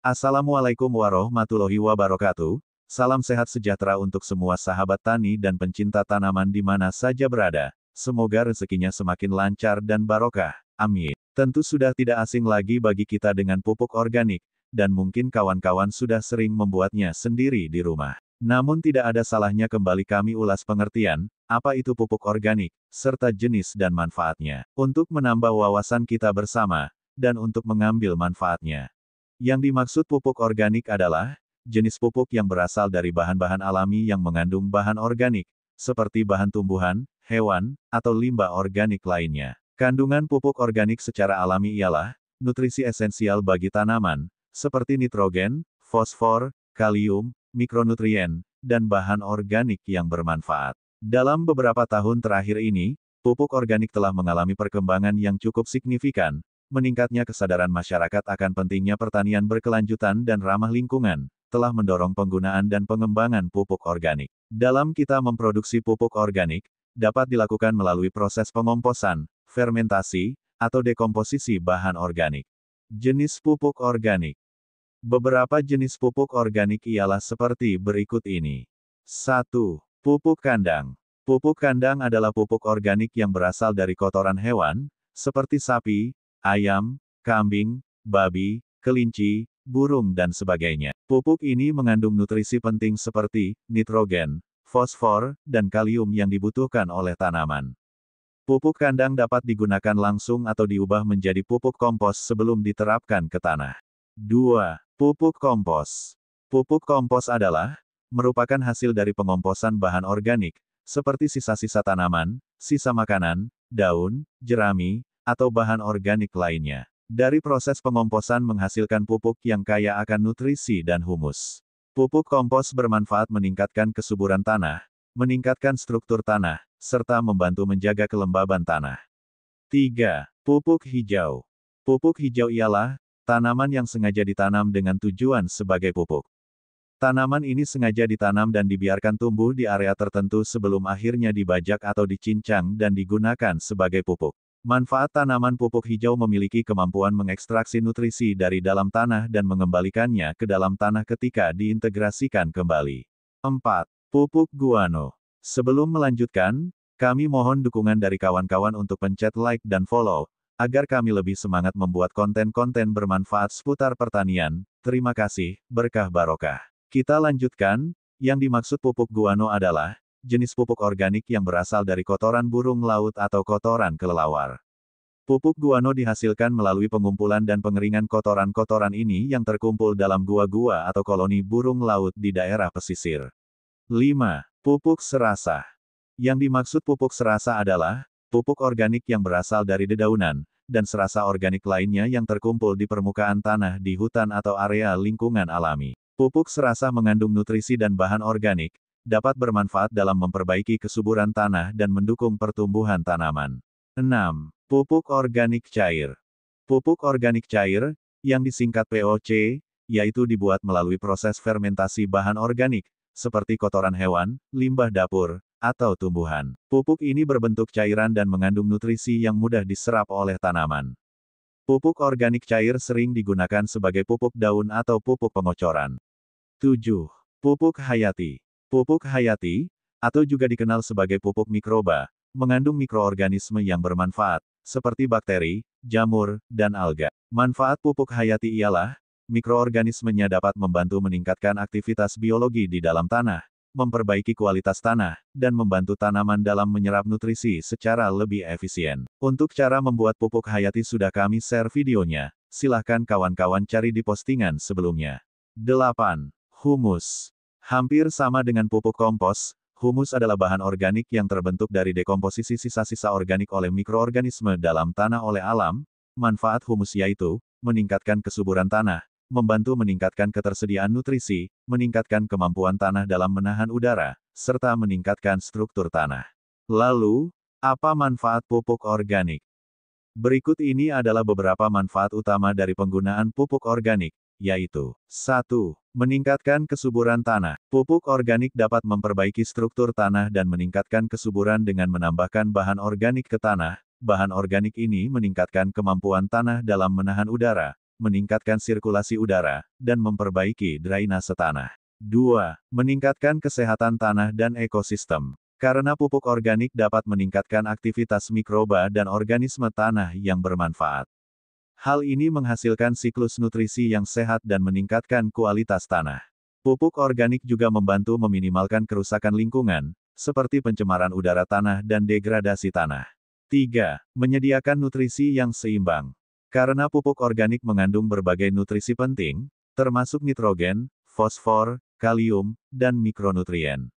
Assalamualaikum warahmatullahi wabarakatuh. Salam sehat sejahtera untuk semua sahabat tani dan pencinta tanaman di mana saja berada. Semoga rezekinya semakin lancar dan barokah. Amin. Tentu sudah tidak asing lagi bagi kita dengan pupuk organik, dan mungkin kawan-kawan sudah sering membuatnya sendiri di rumah. Namun tidak ada salahnya kembali kami ulas pengertian, apa itu pupuk organik, serta jenis dan manfaatnya. Untuk menambah wawasan kita bersama, dan untuk mengambil manfaatnya. Yang dimaksud pupuk organik adalah jenis pupuk yang berasal dari bahan-bahan alami yang mengandung bahan organik, seperti bahan tumbuhan, hewan, atau limbah organik lainnya. Kandungan pupuk organik secara alami ialah nutrisi esensial bagi tanaman, seperti nitrogen, fosfor, kalium, mikronutrien, dan bahan organik yang bermanfaat. Dalam beberapa tahun terakhir ini, pupuk organik telah mengalami perkembangan yang cukup signifikan. Meningkatnya kesadaran masyarakat akan pentingnya pertanian berkelanjutan dan ramah lingkungan, telah mendorong penggunaan dan pengembangan pupuk organik. Dalam kita memproduksi pupuk organik, dapat dilakukan melalui proses pengomposan, fermentasi, atau dekomposisi bahan organik. Jenis pupuk organik. Beberapa jenis pupuk organik ialah seperti berikut ini. 1. Pupuk kandang. Pupuk kandang adalah pupuk organik yang berasal dari kotoran hewan, seperti sapi, ayam, kambing, babi, kelinci, burung dan sebagainya. Pupuk ini mengandung nutrisi penting seperti nitrogen, fosfor, dan kalium yang dibutuhkan oleh tanaman. Pupuk kandang dapat digunakan langsung atau diubah menjadi pupuk kompos sebelum diterapkan ke tanah. 2. Pupuk kompos. Pupuk kompos adalah merupakan hasil dari pengomposan bahan organik, seperti sisa-sisa tanaman, sisa makanan, daun, jerami, atau bahan organik lainnya. Dari proses pengomposan menghasilkan pupuk yang kaya akan nutrisi dan humus. Pupuk kompos bermanfaat meningkatkan kesuburan tanah, meningkatkan struktur tanah, serta membantu menjaga kelembaban tanah. 3. Pupuk hijau. Pupuk hijau ialah tanaman yang sengaja ditanam dengan tujuan sebagai pupuk. Tanaman ini sengaja ditanam dan dibiarkan tumbuh di area tertentu sebelum akhirnya dibajak atau dicincang dan digunakan sebagai pupuk. Manfaat tanaman pupuk hijau memiliki kemampuan mengekstraksi nutrisi dari dalam tanah dan mengembalikannya ke dalam tanah ketika diintegrasikan kembali. 4. Pupuk guano. Sebelum melanjutkan, kami mohon dukungan dari kawan-kawan untuk pencet like dan follow, agar kami lebih semangat membuat konten-konten bermanfaat seputar pertanian. Terima kasih, berkah barokah. Kita lanjutkan, yang dimaksud pupuk guano adalah jenis pupuk organik yang berasal dari kotoran burung laut atau kotoran kelelawar. Pupuk guano dihasilkan melalui pengumpulan dan pengeringan kotoran-kotoran ini yang terkumpul dalam gua-gua atau koloni burung laut di daerah pesisir. 5. Pupuk serasa. Yang dimaksud pupuk serasa adalah pupuk organik yang berasal dari dedaunan, dan serasa organik lainnya yang terkumpul di permukaan tanah di hutan atau area lingkungan alami. Pupuk serasa mengandung nutrisi dan bahan organik, dapat bermanfaat dalam memperbaiki kesuburan tanah dan mendukung pertumbuhan tanaman. 6. Pupuk organik cair. Pupuk organik cair, yang disingkat POC, yaitu dibuat melalui proses fermentasi bahan organik, seperti kotoran hewan, limbah dapur, atau tumbuhan. Pupuk ini berbentuk cairan dan mengandung nutrisi yang mudah diserap oleh tanaman. Pupuk organik cair sering digunakan sebagai pupuk daun atau pupuk pengocoran. 7. Pupuk hayati. Pupuk hayati, atau juga dikenal sebagai pupuk mikroba, mengandung mikroorganisme yang bermanfaat, seperti bakteri, jamur, dan alga. Manfaat pupuk hayati ialah, mikroorganismenya dapat membantu meningkatkan aktivitas biologi di dalam tanah, memperbaiki kualitas tanah, dan membantu tanaman dalam menyerap nutrisi secara lebih efisien. Untuk cara membuat pupuk hayati sudah kami share videonya, silahkan kawan-kawan cari di postingan sebelumnya. 8. Humus. Hampir sama dengan pupuk kompos, humus adalah bahan organik yang terbentuk dari dekomposisi sisa-sisa organik oleh mikroorganisme dalam tanah oleh alam. Manfaat humus yaitu meningkatkan kesuburan tanah, membantu meningkatkan ketersediaan nutrisi, meningkatkan kemampuan tanah dalam menahan udara, serta meningkatkan struktur tanah. Lalu, apa manfaat pupuk organik? Berikut ini adalah beberapa manfaat utama dari penggunaan pupuk organik, yaitu 1. Meningkatkan kesuburan tanah. Pupuk organik dapat memperbaiki struktur tanah dan meningkatkan kesuburan dengan menambahkan bahan organik ke tanah. Bahan organik ini meningkatkan kemampuan tanah dalam menahan udara, meningkatkan sirkulasi udara, dan memperbaiki drainase tanah. 2. Meningkatkan kesehatan tanah dan ekosistem. Karena pupuk organik dapat meningkatkan aktivitas mikroba dan organisme tanah yang bermanfaat. Hal ini menghasilkan siklus nutrisi yang sehat dan meningkatkan kualitas tanah. Pupuk organik juga membantu meminimalkan kerusakan lingkungan, seperti pencemaran udara tanah dan degradasi tanah. 3. Menyediakan nutrisi yang seimbang. Karena pupuk organik mengandung berbagai nutrisi penting, termasuk nitrogen, fosfor, kalium, dan mikronutrien.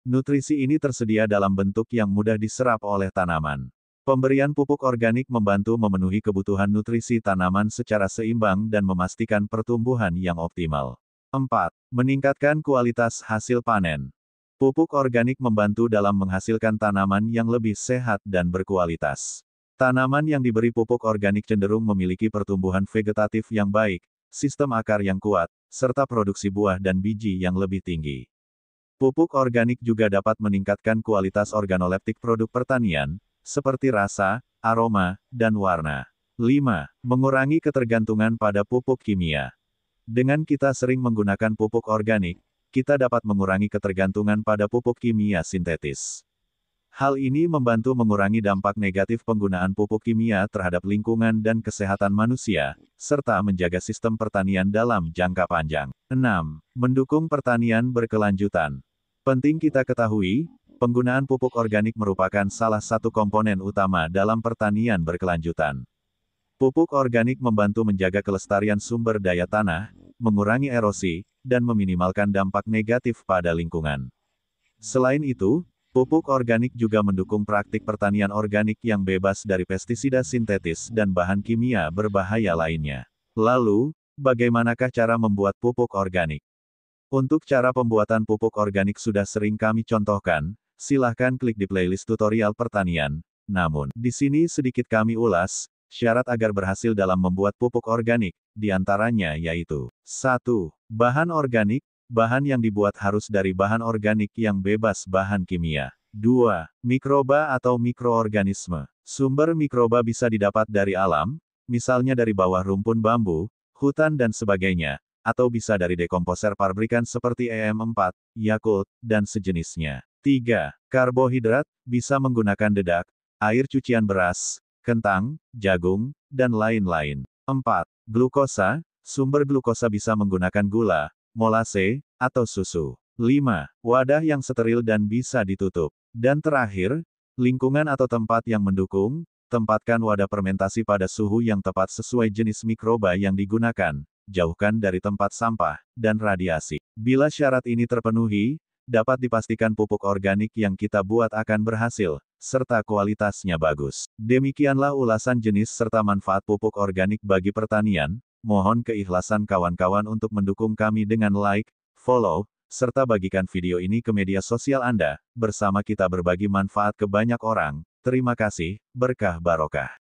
Nutrisi ini tersedia dalam bentuk yang mudah diserap oleh tanaman. Pemberian pupuk organik membantu memenuhi kebutuhan nutrisi tanaman secara seimbang dan memastikan pertumbuhan yang optimal. 4. Meningkatkan kualitas hasil panen. Pupuk organik membantu dalam menghasilkan tanaman yang lebih sehat dan berkualitas. Tanaman yang diberi pupuk organik cenderung memiliki pertumbuhan vegetatif yang baik, sistem akar yang kuat, serta produksi buah dan biji yang lebih tinggi. Pupuk organik juga dapat meningkatkan kualitas organoleptik produk pertanian, seperti rasa, aroma, dan warna. 5. Mengurangi ketergantungan pada pupuk kimia. Dengan kita sering menggunakan pupuk organik, kita dapat mengurangi ketergantungan pada pupuk kimia sintetis. Hal ini membantu mengurangi dampak negatif penggunaan pupuk kimia terhadap lingkungan dan kesehatan manusia, serta menjaga sistem pertanian dalam jangka panjang. 6. Mendukung pertanian berkelanjutan. Penting kita ketahui, penggunaan pupuk organik merupakan salah satu komponen utama dalam pertanian berkelanjutan. Pupuk organik membantu menjaga kelestarian sumber daya tanah, mengurangi erosi, dan meminimalkan dampak negatif pada lingkungan. Selain itu, pupuk organik juga mendukung praktik pertanian organik yang bebas dari pestisida sintetis dan bahan kimia berbahaya lainnya. Lalu, bagaimanakah cara membuat pupuk organik? Untuk cara pembuatan pupuk organik sudah sering kami contohkan, silahkan klik di playlist tutorial pertanian. Namun, di sini sedikit kami ulas, syarat agar berhasil dalam membuat pupuk organik, diantaranya yaitu 1. Bahan organik, bahan yang dibuat harus dari bahan organik yang bebas bahan kimia. 2. Mikroba atau mikroorganisme. Sumber mikroba bisa didapat dari alam, misalnya dari bawah rumpun bambu, hutan dan sebagainya, atau bisa dari dekomposer pabrikan seperti EM4, Yakult, dan sejenisnya. 3. Karbohidrat, bisa menggunakan dedak, air cucian beras, kentang, jagung, dan lain-lain. 4. Glukosa, sumber glukosa bisa menggunakan gula, molase, atau susu. 5. Wadah yang steril dan bisa ditutup. Dan terakhir, lingkungan atau tempat yang mendukung, tempatkan wadah fermentasi pada suhu yang tepat sesuai jenis mikroba yang digunakan, jauhkan dari tempat sampah, dan radiasi. Bila syarat ini terpenuhi, dapat dipastikan pupuk organik yang kita buat akan berhasil, serta kualitasnya bagus. Demikianlah ulasan jenis serta manfaat pupuk organik bagi pertanian. Mohon keikhlasan kawan-kawan untuk mendukung kami dengan like, follow, serta bagikan video ini ke media sosial Anda, bersama kita berbagi manfaat ke banyak orang. Terima kasih, berkah barokah.